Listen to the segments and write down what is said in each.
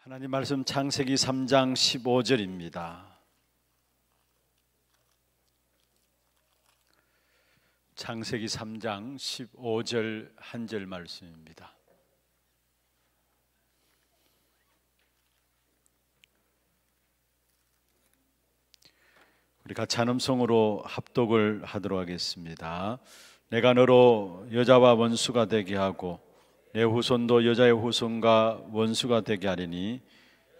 하나님 말씀 창세기 3장 15절입니다. 창세기 3장 15절 한 절 말씀입니다. 우리 같이 한음성으로 합독을 하도록 하겠습니다. 내가 너로 여자와 원수가 되게 하고 내 후손도 여자의 후손과 원수가 되게 하리니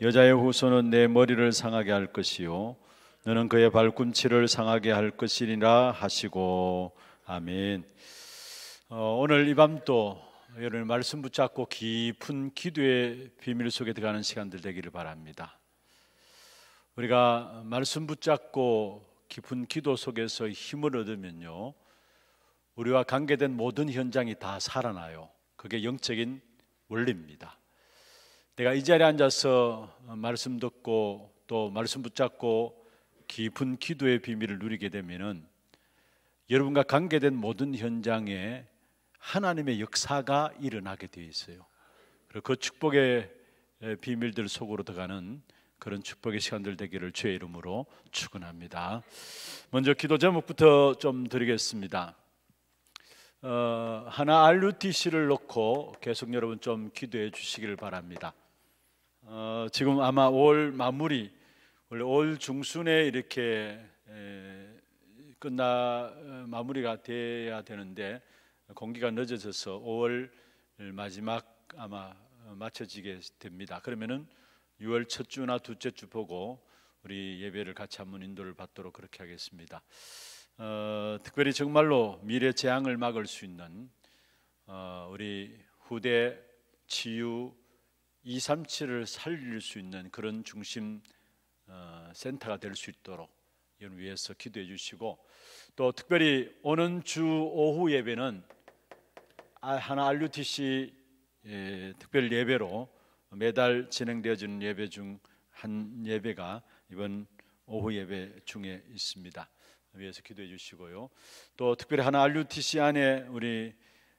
여자의 후손은 내 머리를 상하게 할 것이요 너는 그의 발꿈치를 상하게 할 것이니라 하시고 아멘. 오늘 이 밤도 여러분 말씀 붙잡고 깊은 기도의 비밀 속에 들어가는 시간들 되기를 바랍니다. 우리가 말씀 붙잡고 깊은 기도 속에서 힘을 얻으면요, 우리와 관계된 모든 현장이 다 살아나요. 그게 영적인 원리입니다. 내가 이 자리에 앉아서 말씀 듣고 또 말씀 붙잡고 깊은 기도의 비밀을 누리게 되면은 여러분과 관계된 모든 현장에 하나님의 역사가 일어나게 되어 있어요. 그리고 그 축복의 비밀들 속으로 들어가는 그런 축복의 시간들 되기를 주의 이름으로 축원합니다. 먼저 기도 제목부터 좀 드리겠습니다. 하나 RUTC를 놓고 계속 여러분 좀 기도해 주시기를 바랍니다. 지금 아마 5월 마무리, 원래 5월 중순에 이렇게 마무리가 돼야 되는데 공기가 늦어져서 5월 마지막 아마 맞춰지게 됩니다. 그러면은 6월 첫 주나 둘째 주 보고 우리 예배를 같이 한번 인도를 받도록 그렇게 하겠습니다. 특별히 정말로 미래 재앙을 막을 수 있는 우리 후대 치유 237을 살릴 수 있는 그런 중심 센터가 될 수 있도록 이를 위해서 기도해 주시고, 또 특별히 오는 주 오후 예배는 하나 RUTC 특별 예배로 매달 진행되어지는 예배 중 한 예배가 이번 오후 예배 중에 있습니다. 위해서 기도해 주시고요. 또 특별히 하나 RUTC 안에 우리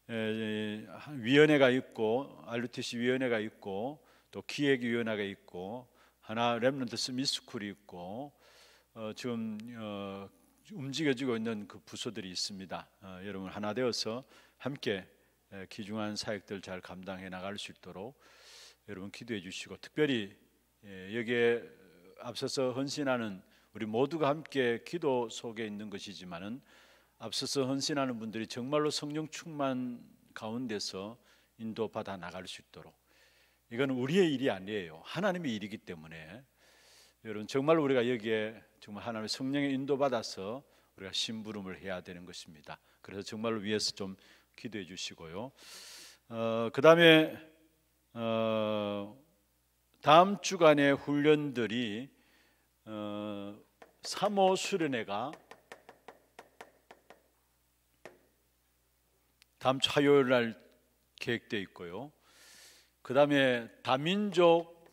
위원회가 있고 RUTC 위원회가 있고 또 기획위원회가 있고 하나 렘넌트 스미스쿨이 있고 지금 움직여지고 있는 그 부서들이 있습니다. 여러분 하나 되어서 함께 귀중한 사역들 잘 감당해 나갈 수 있도록 여러분 기도해 주시고, 특별히 여기에 앞서서 헌신하는 우리 모두가 함께 기도 속에 있는 것이지만은 앞서서 헌신하는 분들이 정말로 성령 충만 가운데서 인도받아 나갈 수 있도록, 이건 우리의 일이 아니에요. 하나님의 일이기 때문에 여러분 정말 우리가 여기에 정말 하나님의 성령의 인도받아서 우리가 심부름을 해야 되는 것입니다. 그래서 정말로 위에서 좀 기도해 주시고요. 그 다음에 다음 주간의 훈련들이 3호 수련회가 다음 주 화요일 날 계획되어 있고요. 그 다음에 다민족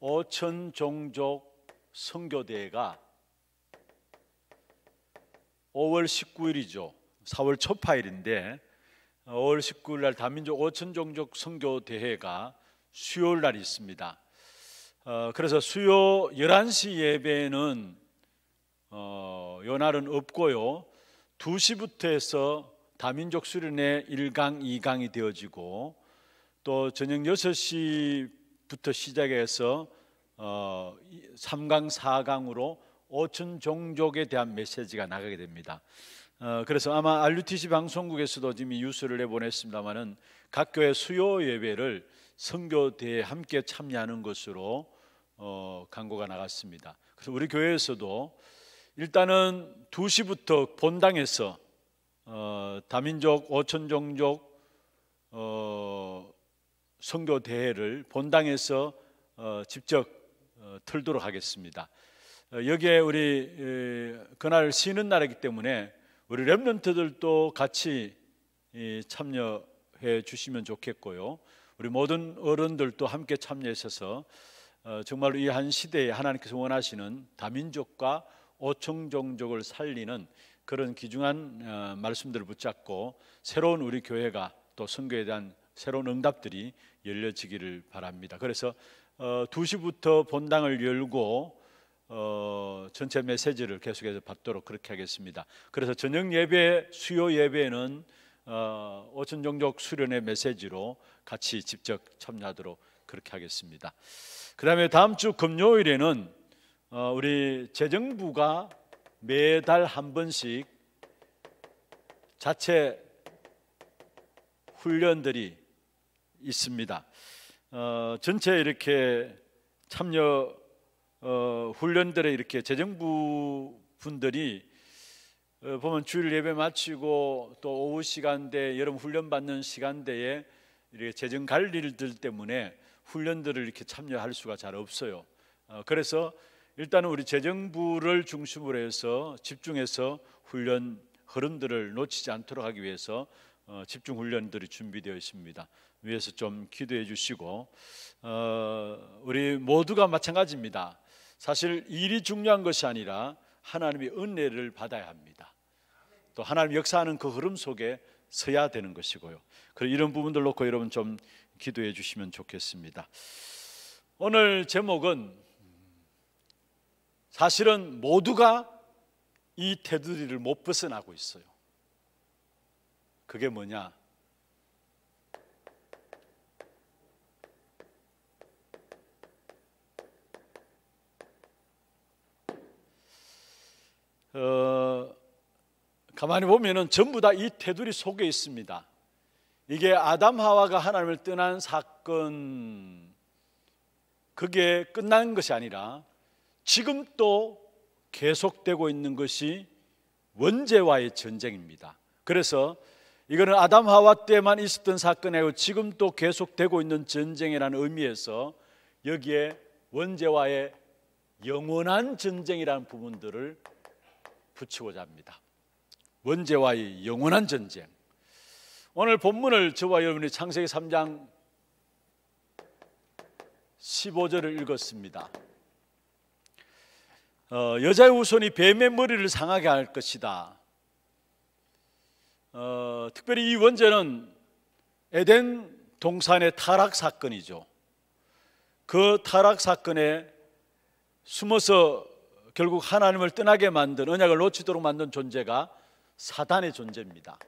5천 종족 선교대회가 5월 19일이죠. 4월 초파일인데 5월 19일 날 다민족 5천 종족 선교대회가 수요일 날 있습니다. 그래서 수요 11시 예배는 요날은 없고요. 2시부터 해서 다민족 수련회 1강, 2강이 되어지고 또 저녁 6시부터 시작해서 3강, 4강으로 5천 종족에 대한 메시지가 나가게 됩니다. 그래서 아마 RUTC 방송국에서도 지금 뉴스를 내보냈습니다마는 각 교회 수요 예배를 선교대회에 함께 참여하는 것으로 광고가 나갔습니다. 그래서 우리 교회에서도 일단은 2시부터 본당에서 다민족 5천 종족 선교대회를 본당에서 직접 틀도록 하겠습니다. 여기에 우리 그날 쉬는 날이기 때문에 우리 렘넌트들도 같이 참여해 주시면 좋겠고요. 우리 모든 어른들도 함께 참여하셔서 정말로 이 한 시대에 하나님께서 원하시는 다민족과 5천 종족을 살리는 그런 귀중한 말씀들을 붙잡고 새로운 우리 교회가 또 선교에 대한 새로운 응답들이 열려지기를 바랍니다. 그래서 2시부터 본당을 열고 전체 메시지를 계속해서 받도록 그렇게 하겠습니다. 그래서 저녁 예배, 수요 예배는 오천 종족 수련회 메시지로 같이 직접 참여하도록 그렇게 하겠습니다. 그 다음에 다음 주 금요일에는 우리 재정부가 매달 한 번씩 자체 훈련들이 있습니다. 전체 이렇게 참여 훈련들에 이렇게 재정부 분들이 보면 주일 예배 마치고 또 오후 시간대 여러분 훈련 받는 시간대에 이렇게 재정 관리들 때문에 훈련들을 이렇게 참여할 수가 잘 없어요. 그래서 일단은 우리 재정부를 중심으로 해서 집중해서 훈련 흐름들을 놓치지 않도록 하기 위해서 집중 훈련들이 준비되어 있습니다. 위에서 좀 기도해 주시고 우리 모두가 마찬가지입니다. 사실 일이 중요한 것이 아니라 하나님의 은혜를 받아야 합니다. 또 하나님 역사하는 그 흐름 속에 서야 되는 것이고요. 그래서 이런 부분들 놓고 여러분 좀 기도해 주시면 좋겠습니다. 오늘 제목은 사실은 모두가 이 테두리를 못 벗어나고 있어요. 그게 뭐냐? 가만히 보면은 전부 다 이 테두리 속에 있습니다. 이게 아담 하와가 하나님을 떠난 사건, 그게 끝난 것이 아니라 지금 또 계속되고 있는 것이 원죄와의 전쟁입니다. 그래서 이거는 아담 하와 때만 있었던 사건이고 지금 또 계속되고 있는 전쟁이라는 의미에서 여기에 원죄와의 영원한 전쟁이라는 부분들을 붙이고자 합니다. 원죄와의 영원한 전쟁. 오늘 본문을 저와 여러분이 창세기 3장 15절을 읽었습니다. 여자의 후손이 뱀의 머리를 상하게 할 것이다. 특별히 이 원죄는 에덴 동산의 타락 사건이죠. 그 타락 사건에 숨어서 결국 하나님을 떠나게 만든, 언약을 놓치도록 만든 존재가 사단의 존재입니다.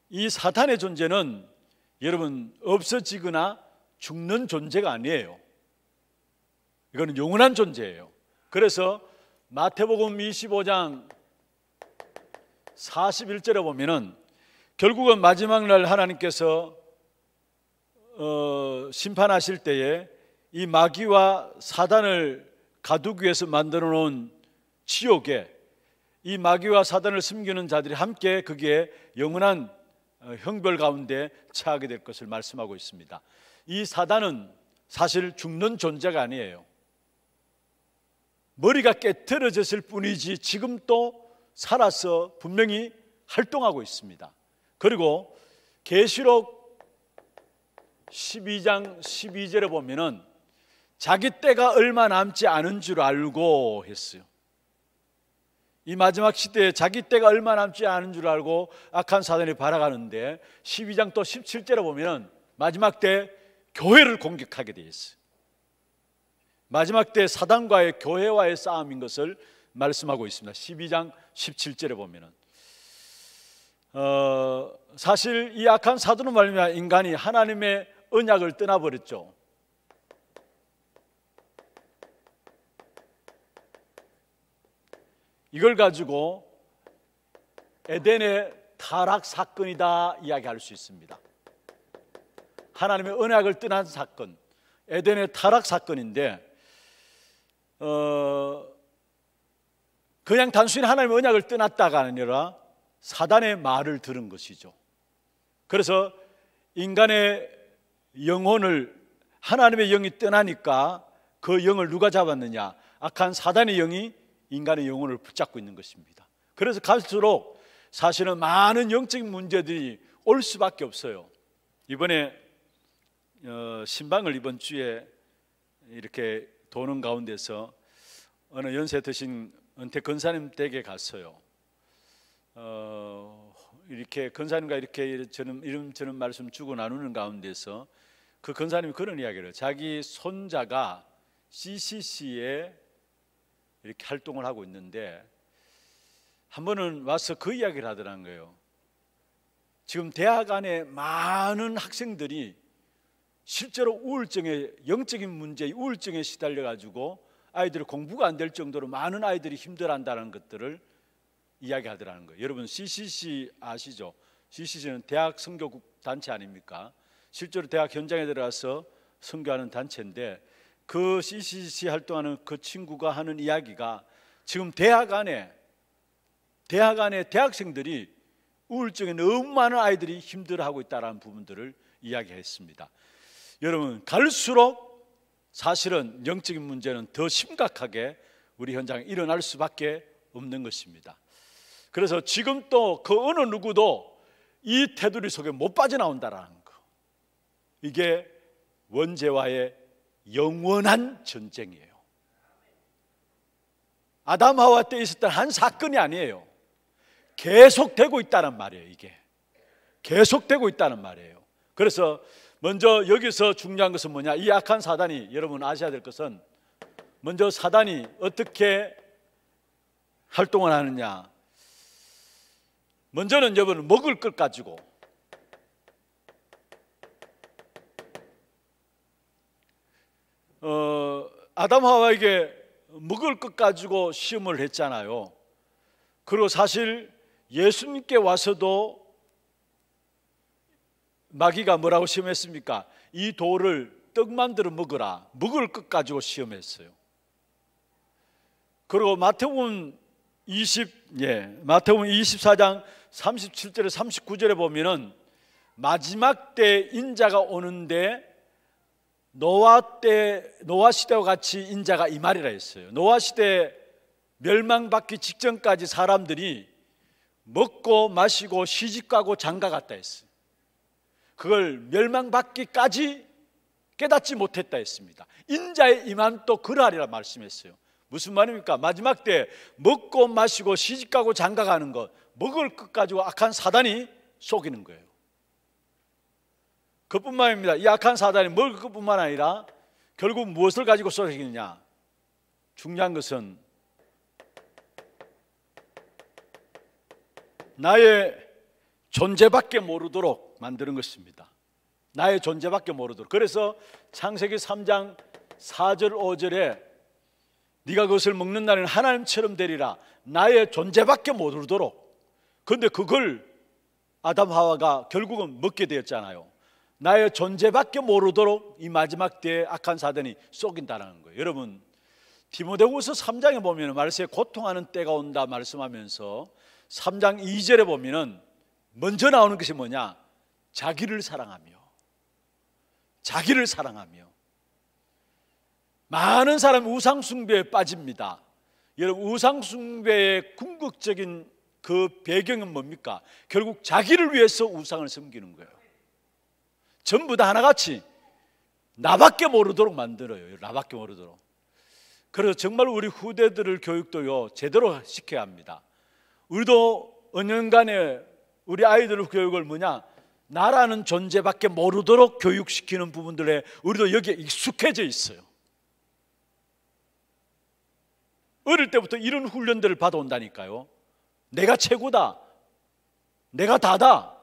이 사단의 존재는 여러분 없어지거나 죽는 존재가 아니에요. 이거는 영원한 존재예요. 그래서 마태복음 25장 41절에 보면은 결국은 마지막 날 하나님께서 심판하실 때에 이 마귀와 사단을 가두기 위해서 만들어 놓은 지옥에 이 마귀와 사단을 섬기는 자들이 함께 거기에 영원한 형벌 가운데 처하게 될 것을 말씀하고 있습니다. 이 사단은 사실 죽는 존재가 아니에요. 머리가 깨트려졌을 뿐이지 지금 또 살아서 분명히 활동하고 있습니다. 그리고 계시록 12장 12절에 보면은 자기 때가 얼마 남지 않은 줄 알고 했어요. 이 마지막 시대에 자기 때가 얼마 남지 않은 줄 알고 악한 사단이 발악하는데 12장 또 17절에 보면 마지막 때 교회를 공격하게 되어 있어요. 마지막 때 사단과의 교회와의 싸움인 것을 말씀하고 있습니다. 12장 17절에 보면은 사실 이 악한 사단으로 말미암아 인간이 하나님의 언약을 떠나버렸죠. 이걸 가지고 에덴의 타락 사건이다 이야기할 수 있습니다. 하나님의 언약을 떠난 사건, 에덴의 타락 사건인데 그냥 단순히 하나님의 언약을 떠났다가 아니라 사단의 말을 들은 것이죠. 그래서 인간의 영혼을 하나님의 영이 떠나니까 그 영을 누가 잡았느냐? 악한 사단의 영이 인간의 영혼을 붙잡고 있는 것입니다. 그래서 갈수록 사실은 많은 영적인 문제들이 올 수밖에 없어요. 이번에 신방을 이번 주에 이렇게 도는 가운데서 어느 연세 드신 은퇴 권사님 댁에 갔어요. 이렇게 권사님과 이렇게 이런저런 말씀 주고 나누는 가운데서 그 권사님이 그런 이야기를 해요. 자기 손자가 CCC에 이렇게 활동을 하고 있는데 한 번은 와서 그 이야기를 하더라는 거예요. 지금 대학 안에 많은 학생들이 실제로 영적인 문제, 우울증에 시달려 가지고 아이들이 공부가 안 될 정도로 많은 아이들이 힘들어한다는 것들을 이야기하더라는 거예요. 여러분 CCC 아시죠? CCC는 대학 선교국 단체 아닙니까? 실제로 대학 현장에 들어가서 선교하는 단체인데 그 CCC 활동하는 그 친구가 하는 이야기가 지금 대학 안에 대학생들이 우울증에 너무 많은 아이들이 힘들어하고 있다는 부분들을 이야기했습니다. 여러분 갈수록 사실은 영적인 문제는 더 심각하게 우리 현장에 일어날 수밖에 없는 것입니다. 그래서 지금 또 그 어느 누구도 이 테두리 속에 못 빠져나온다라는 거, 이게 원죄와의 영원한 전쟁이에요. 아담 하와 때 있었던 한 사건이 아니에요. 계속되고 있다는 말이에요. 이게 계속되고 있다는 말이에요. 그래서 먼저 여기서 중요한 것은 뭐냐, 이 악한 사단이, 여러분 아셔야 될 것은 먼저 사단이 어떻게 활동을 하느냐. 먼저는 여러분 먹을 것 가지고 아담 하와에게 먹을 것 가지고 시험을 했잖아요. 그리고 사실 예수님께 와서도 마귀가 뭐라고 시험했습니까? 이 돌을 떡 만들어 먹으라, 먹을 것 가지고 시험했어요. 그리고 마태복음 24장 37절에 39절에 보면은 마지막 때 인자가 오는데 노아 시대와 같이 인자가 임하리라 했어요. 노아 시대 멸망받기 직전까지 사람들이 먹고 마시고 시집가고 장가갔다 했어요. 그걸 멸망받기까지 깨닫지 못했다 했습니다. 인자의 임함 또 그러하리라 말씀했어요. 무슨 말입니까? 마지막 때 먹고 마시고 시집가고 장가가는 것, 먹을 것 가지고 악한 사단이 속이는 거예요. 그뿐만 아닙니다. 이 악한 사단이 먹을 것뿐만 아니라 결국 무엇을 가지고 속이느냐, 중요한 것은 나의 존재밖에 모르도록 만드는 것입니다. 나의 존재밖에 모르도록. 그래서 창세기 3장 4절 5절에 네가 그것을 먹는 날에는 하나님처럼 되리라, 나의 존재밖에 모르도록. 그런데 그걸 아담 하와가 결국은 먹게 되었잖아요. 나의 존재밖에 모르도록 이 마지막 때에 악한 사단이 속인다는 거예요. 여러분 디모데후서 3장에 보면 말세에 고통하는 때가 온다 말씀하면서 3장 2절에 보면은 먼저 나오는 것이 뭐냐, 자기를 사랑하며 많은 사람이 우상숭배에 빠집니다. 여러분 우상숭배의 궁극적인 그 배경은 뭡니까? 결국 자기를 위해서 우상을 섬기는 거예요. 전부 다 하나같이 나밖에 모르도록 만들어요. 나밖에 모르도록. 그래서 정말 우리 후대들을 교육도요 제대로 시켜야 합니다. 우리도 언젠간에 우리 아이들 교육을 뭐냐, 나라는 존재밖에 모르도록 교육시키는 부분들에 우리도 여기에 익숙해져 있어요. 어릴 때부터 이런 훈련들을 받아온다니까요. 내가 최고다, 내가 다다.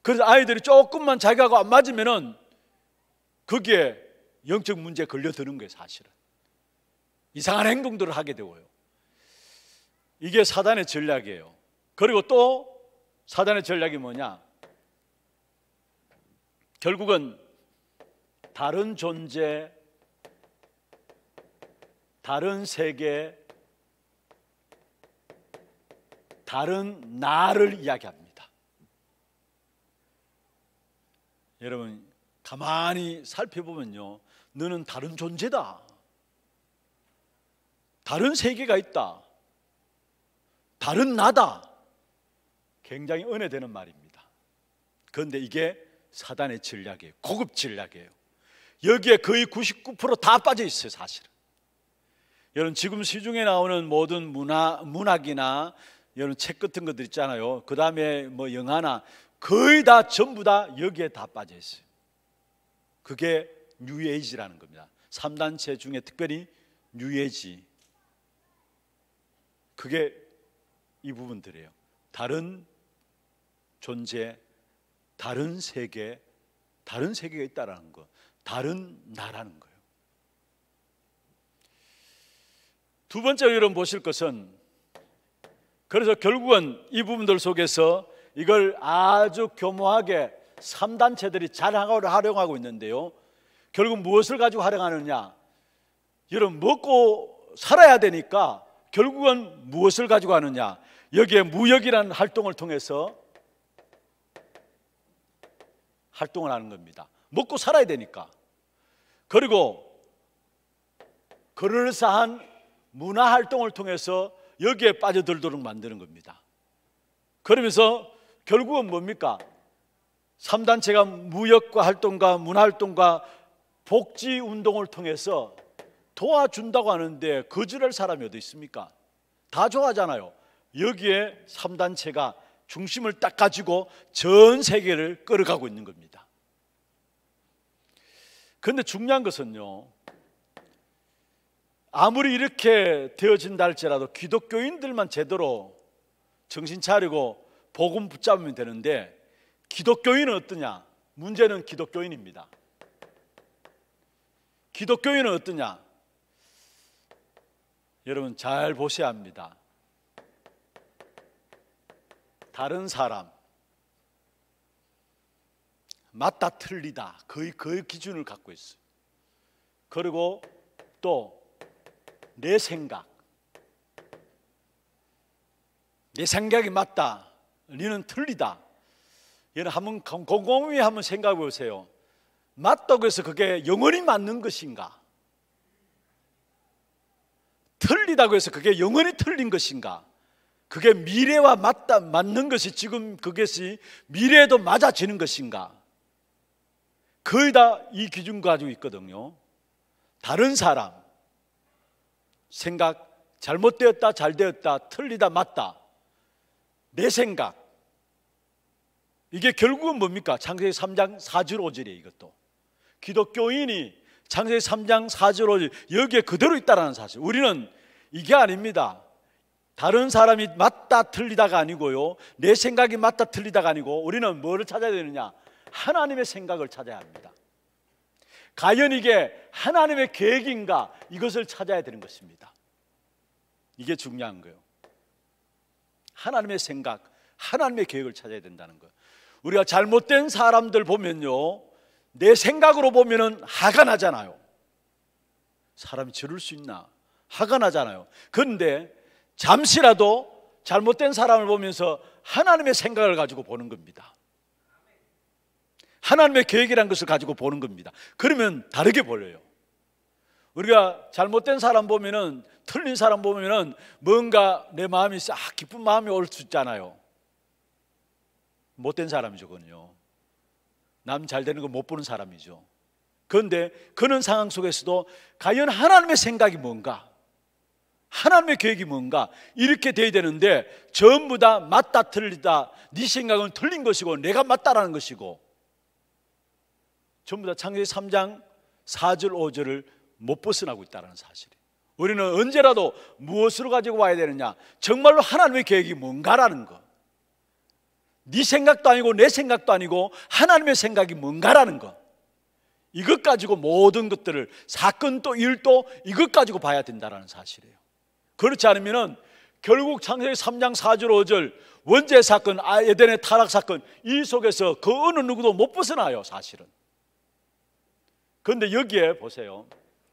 그래서 아이들이 조금만 자기하고 안 맞으면은 거기에 영적 문제에 걸려드는 거예요. 사실은 이상한 행동들을 하게 되고요. 이게 사단의 전략이에요. 그리고 또 사단의 전략이 뭐냐, 결국은 다른 존재, 다른 세계, 다른 나를 이야기합니다. 여러분 가만히 살펴보면요, 너는 다른 존재다, 다른 세계가 있다, 다른 나다. 굉장히 은혜되는 말입니다. 그런데 이게 사단의 전략이에요. 고급 전략이에요. 여기에 거의 99% 다 빠져 있어요. 사실은 여러분 지금 시중에 나오는 모든 문학이나 여러분 책 같은 것들 있잖아요. 그 다음에 뭐 영화나 거의 다 전부 다 여기에 다 빠져 있어요. 그게 뉴에이지라는 겁니다. 3단체 중에 특별히 뉴에이지, 그게 이 부분들이에요. 다른 존재, 다른 세계, 다른 세계가 있다라는 거, 다른 나라는 거예요. 두 번째로 여러분 보실 것은, 그래서 결국은 이 부분들 속에서 이걸 아주 교모하게 3단체들이 잘 활용하고 있는데요, 결국 무엇을 가지고 활용하느냐? 여러분 먹고 살아야 되니까 결국은 무엇을 가지고 하느냐? 여기에 무역이라는 활동을 통해서 활동을 하는 겁니다. 먹고 살아야 되니까. 그리고 그럴싸한 문화 활동을 통해서 여기에 빠져들도록 만드는 겁니다. 그러면서 결국은 뭡니까? 3단체가 무역과 활동과 문화 활동과 복지 운동을 통해서 도와준다고 하는데 거절할 사람이 어디 있습니까? 다 좋아하잖아요. 여기에 3단체가 중심을 딱 가지고 전 세계를 끌어가고 있는 겁니다. 그런데 중요한 것은요, 아무리 이렇게 되어진다 할지라도 기독교인들만 제대로 정신 차리고 복음 붙잡으면 되는데, 기독교인은 어떠냐? 문제는 기독교인입니다. 기독교인은 어떠냐? 여러분 잘 보셔야 합니다. 다른 사람, 맞다 틀리다, 거의 그 기준을 갖고 있어요. 그리고 또 내 생각, 내 생각이 맞다, 너는 틀리다. 여러분 한번 곰곰이 한번 생각해 보세요. 맞다고 해서 그게 영원히 맞는 것인가? 틀리다고 해서 그게 영원히 틀린 것인가? 그게 미래와 맞는 것이 지금 그것이 미래에도 맞아지는 것인가? 거의 다 이 기준 가지고 있거든요. 다른 사람, 생각, 잘못되었다, 잘되었다, 틀리다, 맞다, 내 생각, 이게 결국은 뭡니까? 창세기 3장 4절 5절이에요. 이것도 기독교인이 창세기 3장 4절 5절 여기에 그대로 있다는 사실. 우리는 이게 아닙니다. 다른 사람이 맞다 틀리다가 아니고요, 내 생각이 맞다 틀리다가 아니고, 우리는 뭐를 찾아야 되느냐? 하나님의 생각을 찾아야 합니다. 과연 이게 하나님의 계획인가? 이것을 찾아야 되는 것입니다. 이게 중요한 거예요. 하나님의 생각, 하나님의 계획을 찾아야 된다는 거예요. 우리가 잘못된 사람들 보면요, 내 생각으로 보면은 화가 나잖아요. 사람이 저럴 수 있나? 화가 나잖아요. 그런데 잠시라도 잘못된 사람을 보면서 하나님의 생각을 가지고 보는 겁니다. 하나님의 계획이라는 것을 가지고 보는 겁니다. 그러면 다르게 보여요. 우리가 잘못된 사람 보면은, 틀린 사람 보면은 뭔가 내 마음이 기쁜 마음이 올 수 있잖아요. 못된 사람이죠, 그건요. 남 잘 되는 거 못 보는 사람이죠. 그런데 그런 상황 속에서도 과연 하나님의 생각이 뭔가, 하나님의 계획이 뭔가, 이렇게 돼야 되는데 전부 다 맞다 틀리다, 네 생각은 틀린 것이고 내가 맞다라는 것이고, 전부 다 창세기 3장 4절 5절을 못 벗어나고 있다는 사실이에요. 우리는 언제라도 무엇으로 가지고 와야 되느냐? 정말로 하나님의 계획이 뭔가라는 것. 네 생각도 아니고 내 생각도 아니고 하나님의 생각이 뭔가라는 것. 이것 가지고 모든 것들을, 사건도 일도 이것 가지고 봐야 된다는 사실이에요. 그렇지 않으면 결국 창세기 3장 4절 5절 원죄 사건, 에덴의 타락 사건, 이 속에서 그 어느 누구도 못 벗어나요, 사실은. 그런데 여기에 보세요.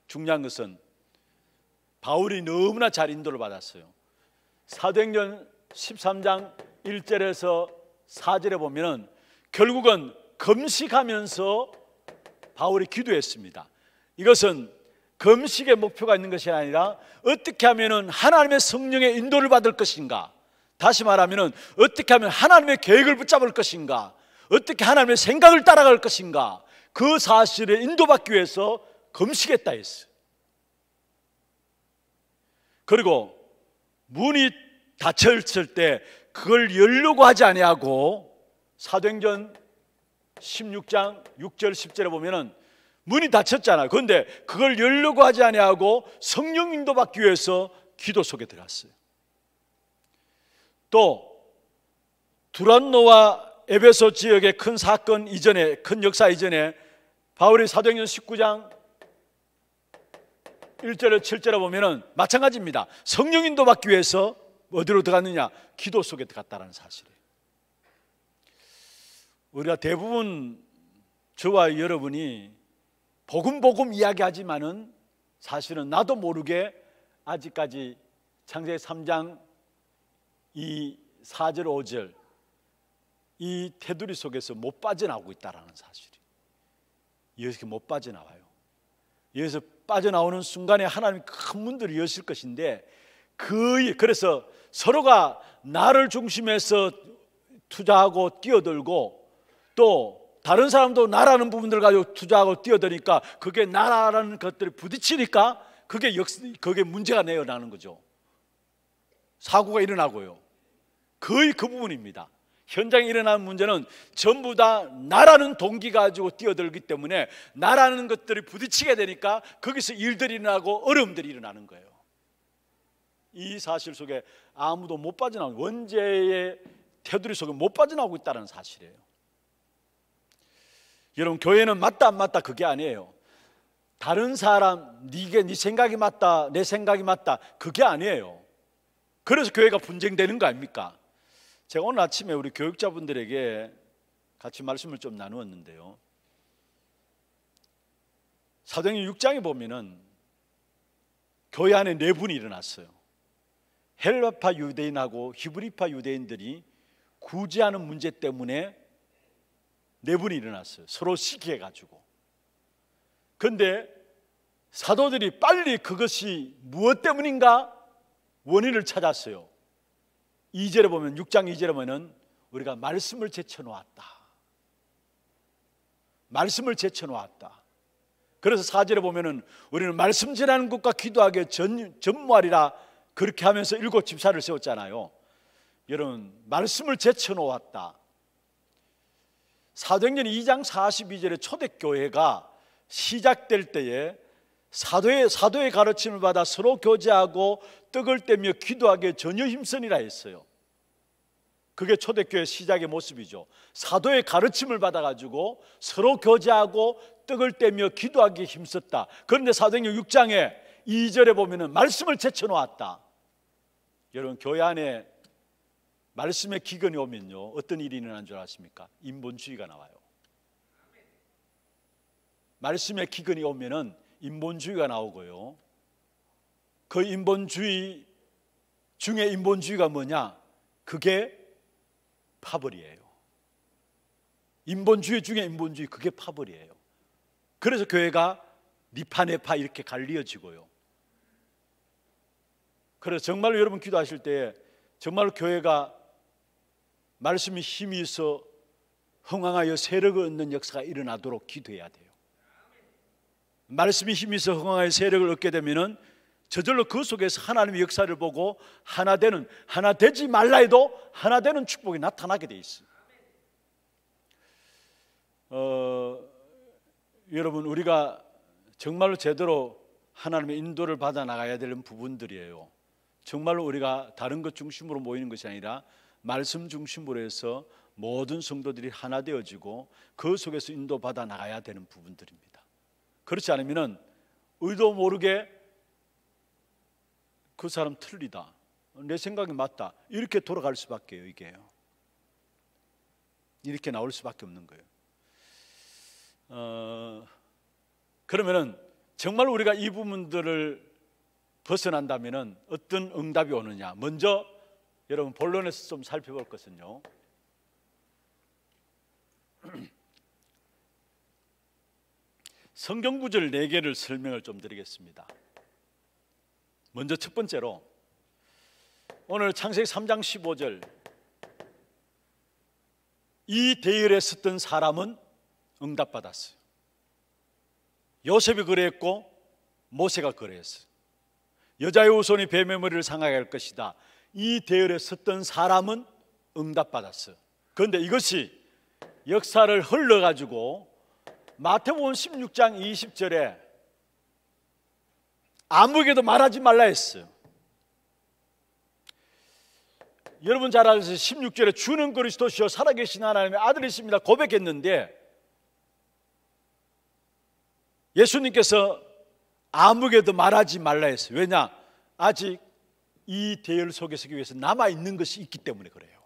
중요한 것은 바울이 너무나 잘 인도를 받았어요. 사도행전 13장 1절에서 4절에 보면은 결국은 금식하면서 바울이 기도했습니다. 이것은 금식의 목표가 있는 것이 아니라 어떻게 하면은 하나님의 성령의 인도를 받을 것인가, 다시 말하면은 어떻게 하면 하나님의 계획을 붙잡을 것인가, 어떻게 하나님의 생각을 따라갈 것인가, 그 사실에 인도받기 위해서 금식했다 했어요. 그리고 문이 닫혔을 때 그걸 열려고 하지 아니하고, 사도행전 16장 6절 10절에 보면은 문이 닫혔잖아요. 그런데 그걸 열려고 하지 아니하고 성령 인도 받기 위해서 기도 속에 들어갔어요. 또 두란노와 에베소 지역의 큰 사건 이전에, 큰 역사 이전에 바울이 사도행전 19장 1절에 7절에 보면은 마찬가지입니다. 성령 인도 받기 위해서 어디로 들어갔느냐? 기도 속에 들어갔다는 사실이에요. 우리가 대부분, 저와 여러분이 복음 이야기하지만은 사실은 나도 모르게 아직까지 창세기 3장 이 4절 5절 이 테두리 속에서 못 빠져나오고 있다는 사실이, 여기서 못 빠져나와요. 여기서 빠져나오는 순간에 하나님이 큰 문들을 여실 것인데, 그래서 서로가 나를 중심해서 투자하고 뛰어들고, 또 다른 사람도 나라는 부분들 가지고 투자하고 뛰어드니까 그게 나라라는 것들이 부딪히니까 그게 문제가 내어나는 거죠. 사고가 일어나고요. 거의 그 부분입니다. 현장에 일어나는 문제는 전부 다 나라는 동기 가지고 뛰어들기 때문에 나라는 것들이 부딪히게 되니까 거기서 일들이 일어나고 어려움들이 일어나는 거예요. 이 사실 속에 아무도 못 빠져나오고, 원죄의 테두리 속에 못 빠져나오고 있다는 사실이에요. 여러분, 교회는 맞다 안 맞다 그게 아니에요. 다른 사람, 네 생각이 맞다, 내 생각이 맞다 그게 아니에요. 그래서 교회가 분쟁되는 거 아닙니까? 제가 오늘 아침에 우리 교육자분들에게 같이 말씀을 좀 나누었는데요, 사도행전 6장에 보면은 교회 안에 내분이 일어났어요. 헬라파 유대인하고 히브리파 유대인들이 구제하는 문제 때문에 내분이 일어났어요. 서로 시기해가지고. 그런데 사도들이 빨리 그것이 무엇 때문인가 원인을 찾았어요. 2절에 보면, 6장 2절에 보면 우리가 말씀을 제쳐놓았다. 말씀을 제쳐놓았다. 그래서 4절에 보면은 우리는 말씀 전하는 것과 기도하기에 전무하리라, 그렇게 하면서 7 집사를 세웠잖아요. 여러분, 말씀을 제쳐놓았다. 사도행전 2장 42절에 초대교회가 시작될 때에 사도의 가르침을 받아 서로 교제하고 떡을 떼며 기도하기에 전혀 힘쓰니라 했어요. 그게 초대교회 시작의 모습이죠. 사도의 가르침을 받아가지고 서로 교제하고 떡을 떼며 기도하기에 힘썼다. 그런데 사도행전 6장에 2절에 보면은 말씀을 제쳐놓았다. 여러분, 교회 안에 말씀의 기근이 오면요, 어떤 일이 일어나는 줄 아십니까? 인본주의가 나와요. 말씀의 기근이 오면은 인본주의가 나오고요, 그 인본주의 중에 인본주의가 뭐냐? 그게 파벌이에요. 인본주의 중에 인본주의, 그게 파벌이에요. 그래서 교회가 니파 네파 이렇게 갈리어지고요. 그래서 정말로 여러분 기도하실 때 정말로 교회가 말씀이 힘이 있어 흥황하여 세력을 얻는 역사가 일어나도록 기도해야 돼요. 말씀이 힘이 있어 흥황하여 세력을 얻게 되면은 저절로 그 속에서 하나님의 역사를 보고 하나 되지 말라 해도 하나 되는 축복이 나타나게 돼 있어요. 여러분, 우리가 정말로 제대로 하나님의 인도를 받아 나가야 되는 부분들이에요. 정말로 우리가 다른 것 중심으로 모이는 것이 아니라 말씀 중심으로 해서 모든 성도들이 하나 되어지고 그 속에서 인도받아 나가야 되는 부분들입니다. 그렇지 않으면 의도 모르게 그 사람 틀리다, 내 생각이 맞다, 이렇게 돌아갈 수밖에 이게요. 이렇게 나올 수밖에 없는 거예요. 그러면은 정말 우리가 이 부분들을 벗어난다면은 어떤 응답이 오느냐? 먼저 여러분 본론에서 좀 살펴볼 것은요, 성경 구절 4개를 설명을 좀 드리겠습니다. 먼저 첫 번째로 오늘 창세기 3장 15절, 이 대열에 섰던 사람은 응답받았어요. 요셉이 그랬고 모세가 그랬어요. 여자의 후손이 뱀의 머리를 상하게 할 것이다. 이 대열에 섰던 사람은 응답받았어요. 그런데 이것이 역사를 흘러가지고 마태복음 16장 20절에 아무에게도 말하지 말라 했어요. 여러분 잘 아시죠? 16절에 주는 그리스도시요 살아계신 하나님의 아들이십니다 고백했는데, 예수님께서 아무에게도 말하지 말라 했어요. 왜냐? 아직 이 대열 속에 서기 위해서 남아있는 것이 있기 때문에 그래요.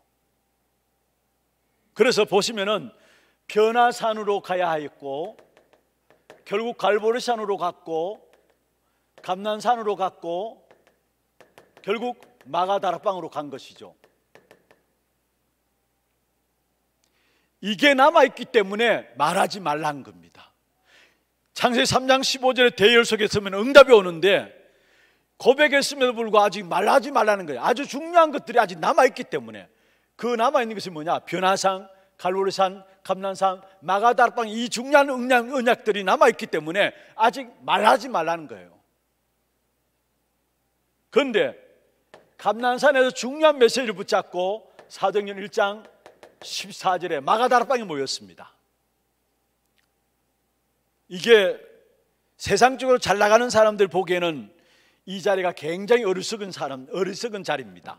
그래서 보시면은 변화산으로 가야 하였고, 결국 갈보리산으로 갔고, 감난산으로 갔고, 결국 마가다락방으로 간 것이죠. 이게 남아있기 때문에 말하지 말라는 겁니다. 창세기 3장 15절에 대열 속에 서면 응답이 오는데, 고백했음에도 불구하고 아직 말하지 말라는 거예요. 아주 중요한 것들이 아직 남아있기 때문에. 그 남아있는 것이 뭐냐? 변화산, 갈보리산, 감난산, 마가다락방, 이 중요한 언약들이 남아있기 때문에 아직 말하지 말라는 거예요. 그런데 감난산에서 중요한 메시지를 붙잡고 사도행전 1장 14절에 마가다락방에 모였습니다. 이게 세상적으로 잘 나가는 사람들 보기에는 이 자리가 굉장히 어리석은 자리입니다.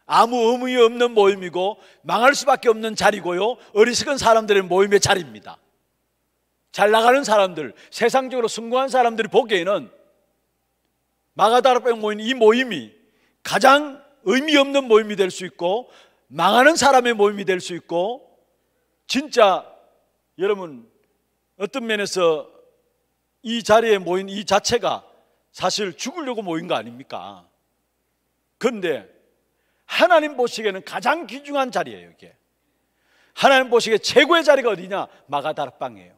아무 의미 없는 모임이고 망할 수밖에 없는 자리고요, 어리석은 사람들의 모임의 자리입니다. 잘 나가는 사람들, 세상적으로 성공한 사람들이 보기에는 마가다락방에 모인 이 모임이 가장 의미 없는 모임이 될 수 있고, 망하는 사람의 모임이 될 수 있고, 진짜 여러분 어떤 면에서 이 자리에 모인 이 자체가 사실 죽으려고 모인 거 아닙니까? 그런데 하나님 보시기에는 가장 귀중한 자리예요. 이게 하나님 보시기에 최고의 자리가 어디냐? 마가다락방이에요.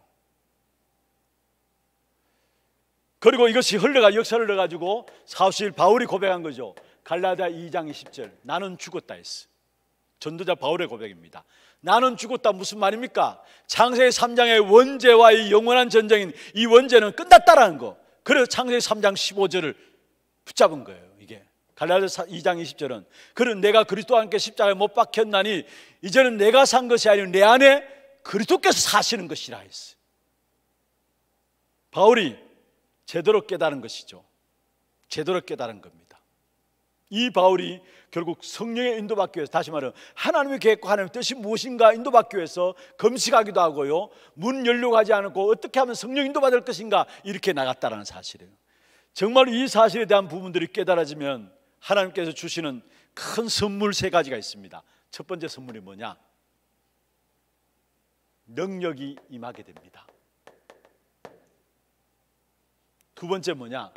그리고 이것이 역사를 흘러가지고 사실 바울이 고백한 거죠. 갈라디아 2장 20절, 나는 죽었다 했어. 전도자 바울의 고백입니다. 나는 죽었다 무슨 말입니까? 창세기 3장의 원죄와의 영원한 전쟁인 이 원죄는 끝났다라는 거. 그래서 창세기 3장 15절을 붙잡은 거예요. 이게 갈라디아 2장 20절은 그는 내가 그리스도와 함께 십자가에 못 박혔나니 이제는 내가 산 것이 아니라 내 안에 그리스도께서 사시는 것이라 했어요. 바울이 제대로 깨달은 것이죠. 제대로 깨달은 겁니다. 이 바울이 결국 성령의 인도받기 위해서, 다시 말하면 하나님의 계획과 하나님의 뜻이 무엇인가 인도받기 위해서 금식하기도 하고요, 문 열려고 하지 않고 어떻게 하면 성령 인도받을 것인가 이렇게 나갔다는 사실이에요. 정말 이 사실에 대한 부분들이 깨달아지면 하나님께서 주시는 큰 선물 3가지가 있습니다. 첫 번째 선물이 뭐냐? 능력이 임하게 됩니다. 두 번째 뭐냐?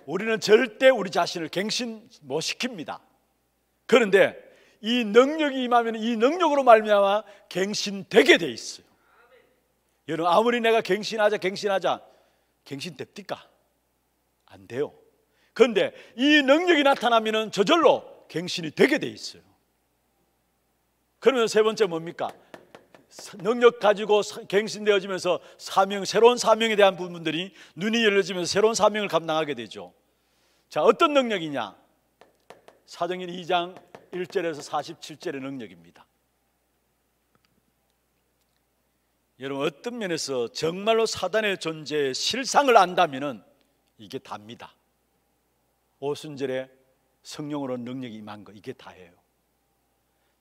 우리는 절대 우리 자신을 갱신 못 시킵니다. 그런데 이 능력이 임하면 이 능력으로 말미암아 갱신되게 돼 있어요. 여러분 아무리 내가 갱신하자 갱신됩니까? 안 돼요. 그런데 이 능력이 나타나면 저절로 갱신이 되게 돼 있어요. 그러면 세 번째 뭡니까? 능력 가지고 갱신되어지면서 새로운 사명에 대한 부분들이 눈이 열려지면서 새로운 사명을 감당하게 되죠. 자, 어떤 능력이냐? 사도행전 2장 1절에서 47절의 능력입니다. 여러분 어떤 면에서 정말로 사단의 존재의 실상을 안다면 이게 답니다. 오순절에 성령으로 능력이 임한 거, 이게 다예요.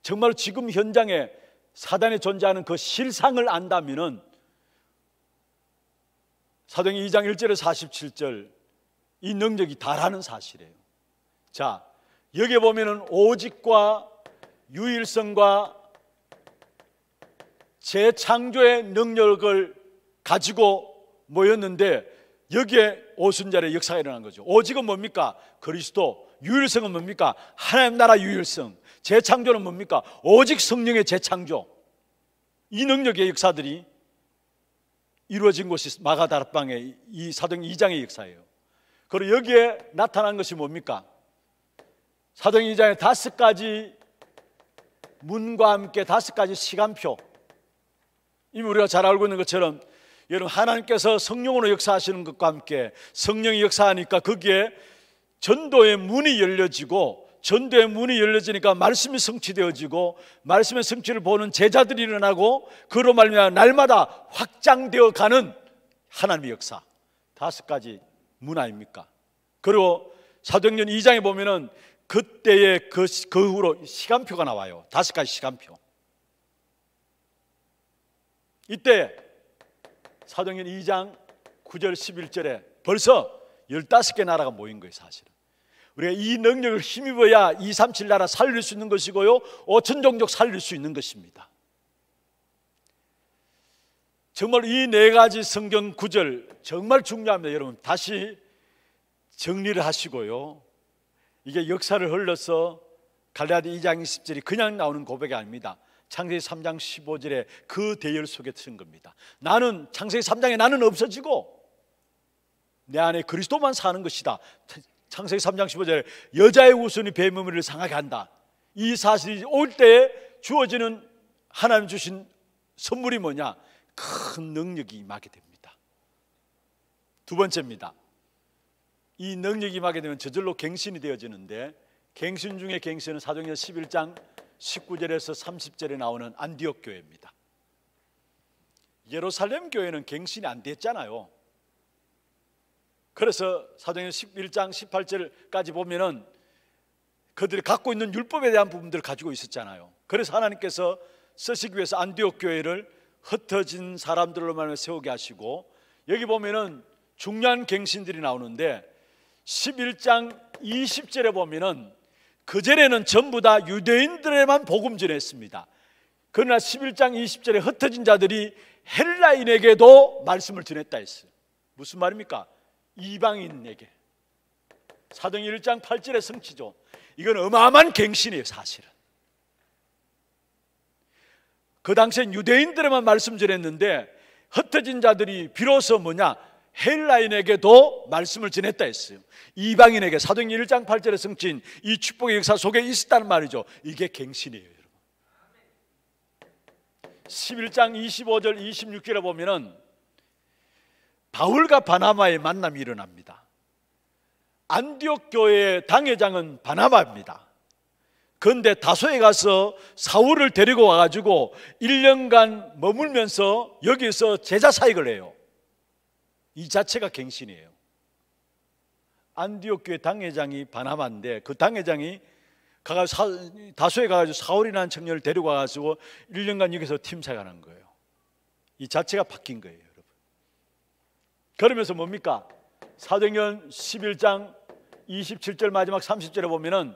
정말로 지금 현장에 사단이 존재하는 그 실상을 안다면은 사도행전 2장 1절에서 47절 이 능력이 다라는 사실이에요. 자, 여기에 보면은 오직과 유일성과 재창조의 능력을 가지고 모였는데 여기에 오순절에 역사가 일어난 거죠. 오직은 뭡니까? 그리스도. 유일성은 뭡니까? 하나님 나라 유일성. 재창조는 뭡니까? 오직 성령의 재창조. 이 능력의 역사들이 이루어진 곳이 마가다락방의 이 사도행전 2장의 역사예요. 그리고 여기에 나타난 것이 뭡니까? 사도행전 2장의 5가지 문과 함께 5가지 시간표. 이미 우리가 잘 알고 있는 것처럼 여러분 하나님께서 성령으로 역사하시는 것과 함께 성령이 역사하니까 거기에 전도의 문이 열려지고, 전도의 문이 열려지니까 말씀이 성취되어지고, 말씀의 성취를 보는 제자들이 일어나고, 그로 말미암아 날마다 확장되어 가는 하나님의 역사. 5가지 문 아닙니까? 그리고 사도행전 2장에 보면은 그때의 그 후로 시간표가 나와요. 5가지 시간표. 이때 사도행전 2장 9절 11절에 벌써 15개 나라가 모인 거예요. 사실은 우리가 이 능력을 힘입어야 237 나라 살릴 수 있는 것이고요, 5천 종족 살릴 수 있는 것입니다. 정말 이 4가지 성경 구절 정말 중요합니다. 여러분 다시 정리를 하시고요, 이게 역사를 흘러서 갈라디아 2장 20절이 그냥 나오는 고백이 아닙니다. 창세기 3장 15절에 그 대열 속에 쓴 겁니다. 나는 창세기 3장에 나는 없어지고 내 안에 그리스도만 사는 것이다. 창세기 3장 15절에 여자의 후손이 뱀의 를 상하게 한다. 이 사실이 올 때에 주어지는 하나님 주신 선물이 뭐냐? 큰 능력이 임하게 됩니다. 2번째입니다. 이 능력이 임하게 되면 저절로 갱신이 되어지는데, 갱신 중에 갱신은 사도행전 11장 19절에서 30절에 나오는 안디옥 교회입니다. 예루살렘 교회는 갱신이 안 됐잖아요. 그래서 사도행전 11장 18절까지 보면은 그들이 갖고 있는 율법에 대한 부분들을 가지고 있었잖아요. 그래서 하나님께서 쓰시기 위해서 안디옥 교회를 흩어진 사람들로 말하며 세우게 하시고, 여기 보면은 중요한 갱신들이 나오는데 11장 20절에 보면은 그전에는 전부 다 유대인들에만 복음 전했습니다. 그러나 11장 20절에 흩어진 자들이 헬라인에게도 말씀을 전했다 했어요. 무슨 말입니까? 이방인에게. 사도행전 1장 8절의 성취죠. 이건 어마어마한 갱신이에요. 사실은 그 당시엔 유대인들에만 말씀 전했는데 흩어진 자들이 비로소 뭐냐? 헬라인에게도 말씀을 전했다 했어요. 이방인에게. 사도행전 1장 8절의 성취인 이 축복의 역사 속에 있었다는 말이죠. 이게 갱신이에요, 여러분. 11장 25절 26절에 보면은 바울과 바나바의 만남이 일어납니다. 안디옥 교회의 당회장은 바나바입니다. 그런데 다소에 가서 사울을 데리고 와가지고 1년간 머물면서 여기서 제자 사역을 해요. 이 자체가 갱신이에요. 안디옥 교회 당회장이 바나바인데 그 당회장이 다소에 가가지고 사울이라는 청년을 데리고 와가지고 1년간 여기서 팀 사역하는 거예요. 이 자체가 바뀐 거예요, 여러분. 그러면서 뭡니까? 사도행전 11장 27절 마지막 30절에 보면은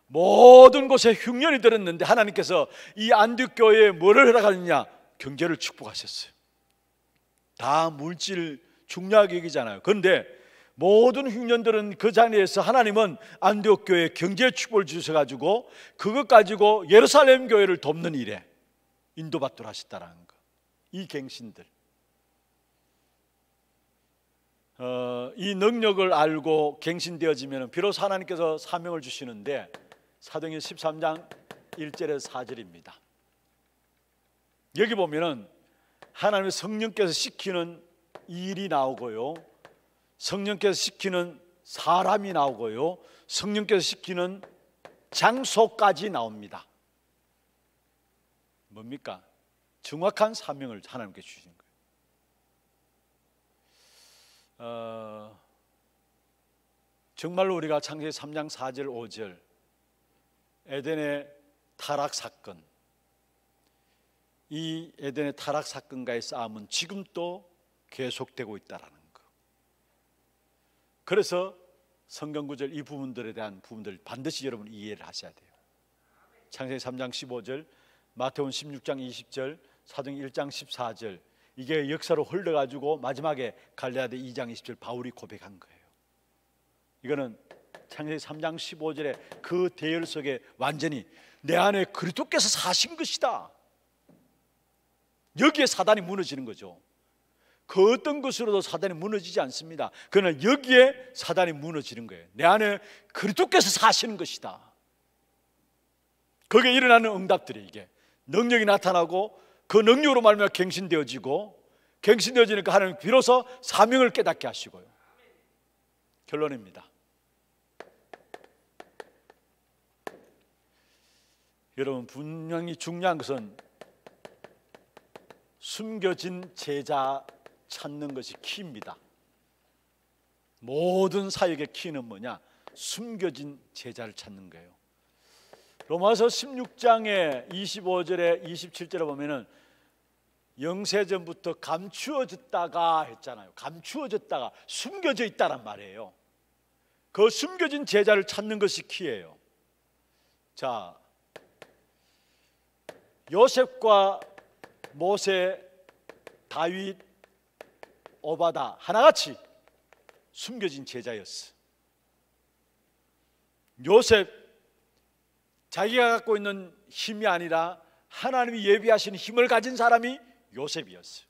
모든 곳에 흉년이 들었는데 하나님께서 이 안디옥 교회에 뭐를 허락하느냐? 경제를 축복하셨어요. 다 물질 중요하게 여기잖아요. 그런데 모든 흉년들은 그 자리에서 하나님은 안디옥 교회에 경제 축복을 주셔가지고 그것 가지고 예루살렘 교회를 돕는 일에 인도받도록 하셨다라는 거. 이 갱신들, 이 능력을 알고 갱신되어지면 비로소 하나님께서 사명을 주시는데, 사도행전 13장 1절에서 4절입니다. 여기 보면은 하나님의 성령께서 시키는 일이 나오고요, 성령께서 시키는 사람이 나오고요, 성령께서 시키는 장소까지 나옵니다. 뭡니까? 정확한 사명을 하나님께 주신 거예요. 정말로 우리가 창세기 3장 4절 5절 에덴의 타락 사건, 이 에덴의 타락 사건과의 싸움은 지금 또 계속되고 있다라는 거. 그래서 성경 구절 이 부분들에 대한 부분들 반드시 여러분 이해를 하셔야 돼요. 창세기 3장 15절, 마태복음 16장 20절, 사도행전 1장 14절, 이게 역사로 흘러가지고 마지막에 갈라디아 2장 20절 바울이 고백한 거예요. 이거는 창세기 3장 15절에 그 대열 속에 완전히 내 안에 그리스도께서 사신 것이다. 여기에 사단이 무너지는 거죠. 그 어떤 것으로도 사단이 무너지지 않습니다. 그러나 여기에 사단이 무너지는 거예요. 내 안에 그리스도께서 사시는 것이다. 거기에 일어나는 응답들이 이게 능력이 나타나고 그 능력으로 말미암아 갱신되어지고, 갱신되어지니까 하나님 비로소 사명을 깨닫게 하시고요. 결론입니다. 여러분, 분명히 중요한 것은 숨겨진 제자 찾는 것이 키입니다. 모든 사역의 키는 뭐냐? 숨겨진 제자를 찾는 거예요. 로마서 16장의 25절에 27절에 보면은 영세전부터 감추어졌다가 했잖아요. 감추어졌다가 숨겨져 있다란 말이에요. 그 숨겨진 제자를 찾는 것이 키예요. 자, 요셉과 모세, 다윗, 오바다 하나같이 숨겨진 제자였어. 요셉, 자기가 갖고 있는 힘이 아니라 하나님이 예비하신 힘을 가진 사람이 요셉이었어요.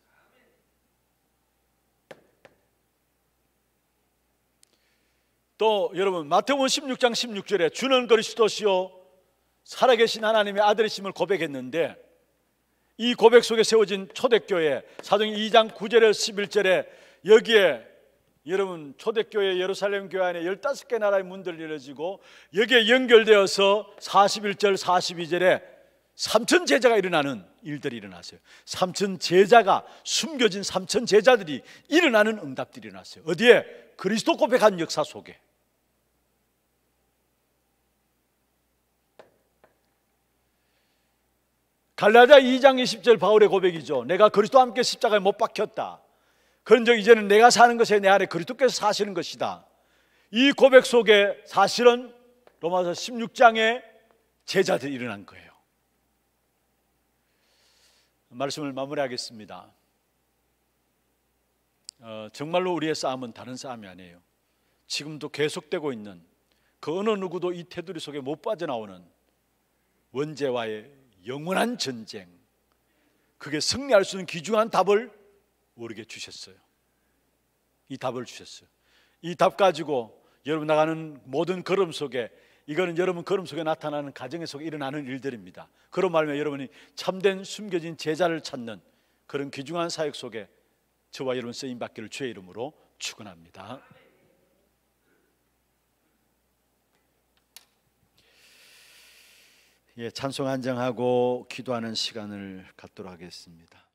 또 여러분, 마태복음 16장 16절에 주는 그리스도시요 살아계신 하나님의 아들이심을 고백했는데, 이 고백 속에 세워진 초대교회 사도행전 2장 9절에서 11절에 여기에 여러분 초대교회 예루살렘 교회 안에 15개 나라의 문들이 열어지고 여기에 연결되어서 41절 42절에 3천 제자가 일어나는 일들이 일어났어요. 3천 제자가, 숨겨진 3천 제자들이 일어나는 응답들이 일어났어요. 어디에? 그리스도 고백한 역사 속에. 갈라디아 2장 20절 바울의 고백이죠. 내가 그리스도와 함께 십자가에 못 박혔다. 그런즉 이제는 내가 사는 것에 내 안에 그리스도께서 사시는 것이다. 이 고백 속에 사실은 로마서 16장에 제자들이 일어난 거예요. 말씀을 마무리하겠습니다. 정말로 우리의 싸움은 다른 싸움이 아니에요. 지금도 계속되고 있는 그 어느 누구도 이 테두리 속에 못 빠져나오는 원죄와의 영원한 전쟁, 그게 승리할 수 있는 귀중한 답을 우리에게 주셨어요. 이 답을 주셨어요. 이 답 가지고 여러분 나가는 모든 걸음 속에, 이거는 여러분 걸음 속에 나타나는 가정 속에 일어나는 일들입니다. 그런 말이면 여러분이 참된 숨겨진 제자를 찾는 그런 귀중한 사역 속에 저와 여러분 쓰임 받기를 주의 이름으로 축원합니다. 찬송 안정하고 기도하는 시간을 갖도록 하겠습니다.